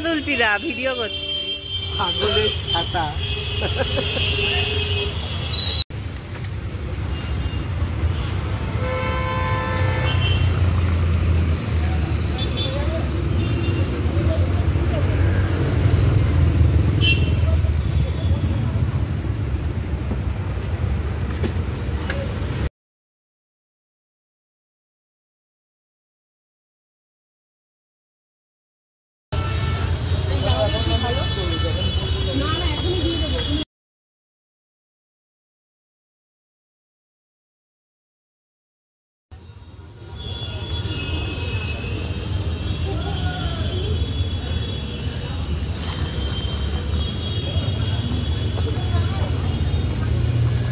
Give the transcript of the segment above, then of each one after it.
তুলছি না, ভিডিও করছি। পাগলের ছাতা।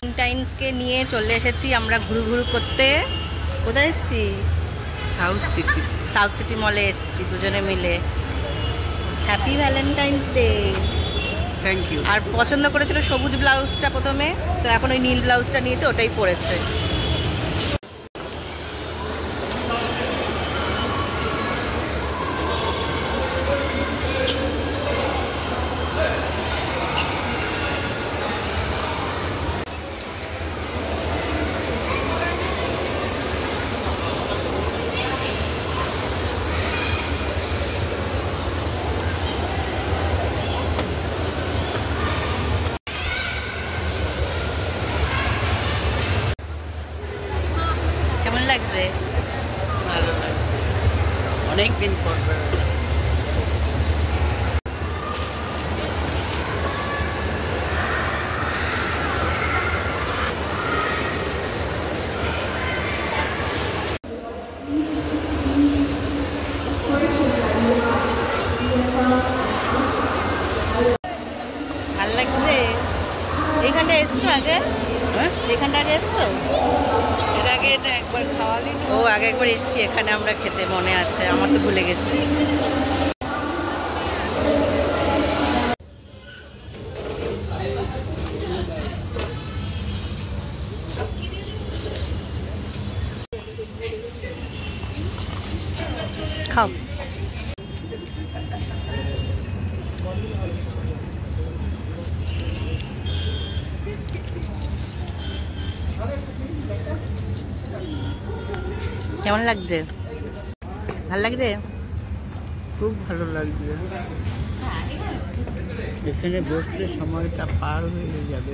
ভ্যালেন্টাইন্সকে নিয়ে চলে এসেছি আমরা ঘুরু ঘুরু করতে। কোথায় এসেছি? South city. সাউথ সিটি মলে এসেছি দুজনে মিলে। Happy Valentine's Day. Thank you. আর পছন্দ করেছিল সবুজ ব্লাউজটা প্রথমে, তো এখন ওই নীল ব্লাউজটা নিয়েছে, ওটাই পরেছে। কেমন লাগছে? ভালো লাগছে, অনেকদিন পর। ভাল লাগছে। এখানটা এসছো আগে? হ্যাঁ, এখানটা আগে এসছো? এর আগে এটা একবার খাওয়ালি। ও আগে একবার এসছি এখানে আমরা খেতে, মনে আছে, আমার তো ভুলে গেছি। খাও। কেমন লাগছে? ভাল লাগছে? খুব ভালো লাগছে। এখানে বসলে সময়টা পার হয়ে যাবে।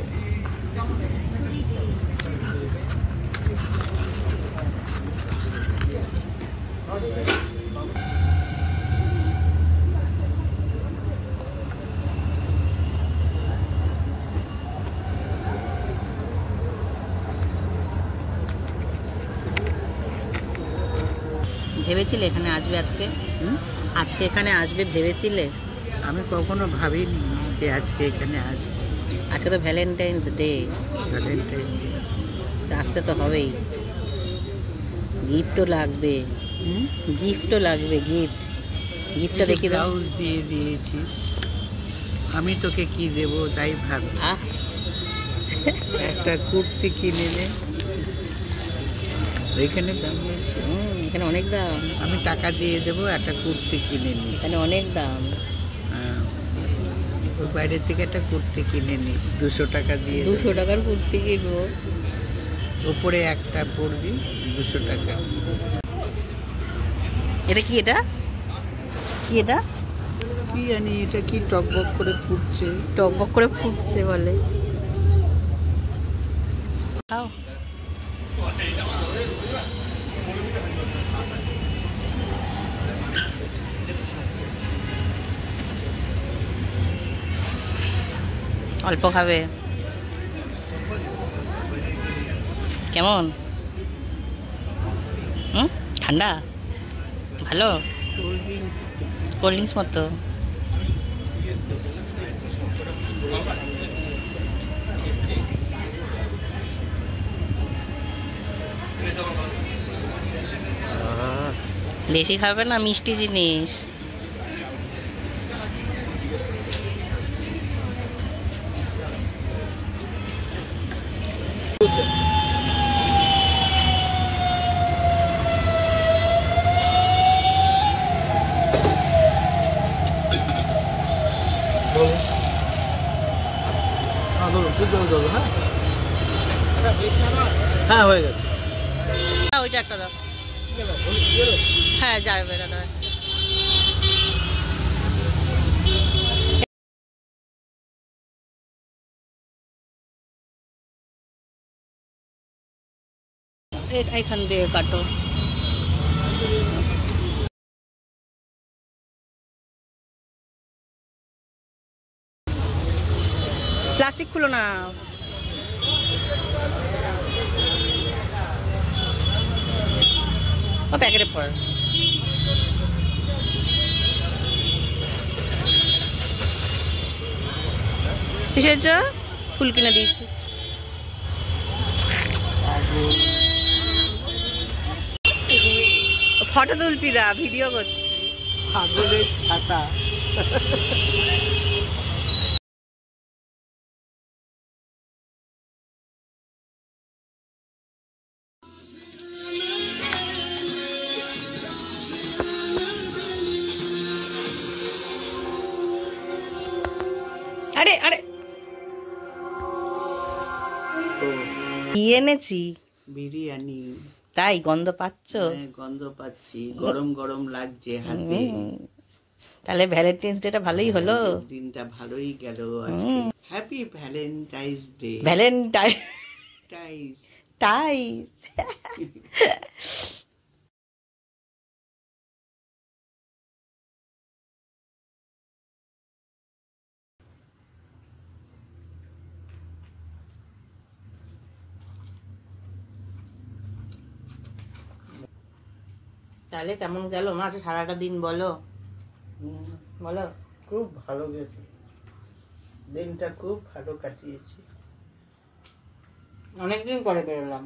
ভেবেছিলে এখানে আসবে আজকে? আজকে এখানে আসবে ভেবেছিলে? আমি কখনো ভাবিনি যে আজকে এখানে আসবো। আজকে তো ভ্যালেন্টাইন্স ডে। Valentine day. আসতে তো হবেই। গিফটও লাগবে। গিফটও লাগবে। গিফটটা দেখি দাও। ব্লাউজ দিয়ে দিয়েছিস, আমি তোকে কি দেব তাই ভাবছি। আহ, একটা কুর্তি কিনে নে। এখানে দাম বেশি। এখানে অনেক দাম। আমি টাকা দিয়ে দেবো, একটা কুর্তি কিনে নিস। এখানে অনেক দাম। ওই বাইরে থেকে একটা কুর্তি কিনে নিস, 200 টাকা দিয়ে। 200 টাকার কুর্তি কিনবো? উপরে একটা পরবি 200 টাকা। এটা কি? এটা কি? এটা কি জানি, এটা কি টকবক করে ফুটছে। টকবক করে ফুটছে বলে। খাও। অল্প খাবে? কেমন? ঠান্ডা? ভালো? কোল্ড ড্রিঙ্কস মতো। বেশি খাবে না, মিষ্টি জিনিস। ধরুন ঠিকভাবে ধরুন। হ্যাঁ হ্যাঁ হয়ে গেছে। ওইটা একটা দাও। হ্যাঁ যাবে দাদা। এখান দিয়ে কাটো। প্লাস্টিক খুলো না। ও প্যাকেটে পড়। কিসের চা? ফুল কিনে দিয়েছি। ফটো তুলছি না, ভিডিও করছি। পাগলের ছাতা। আরে আরে কি এনেছি? বিরিয়ানি। তাই গন্ধ পাচ্ছ? হ্যাঁ, গন্ধ পাচ্ছি, গরম গরম লাগছে হাতে। তাহলে ভ্যালেন্টাইন্স ডেটা ভালোই হলো। দিনটা ভালোই গেল আজকে। Happy Valentine's day. ভ্যালেন্টাইন্স টাইস। তাহলে কেমন গেল মাঝে সারাটা দিন বলো? বলো। খুব ভালো গেছে, দিনটা খুব ভালো কাটিয়েছি। অনেকদিন পরে বেরোলাম।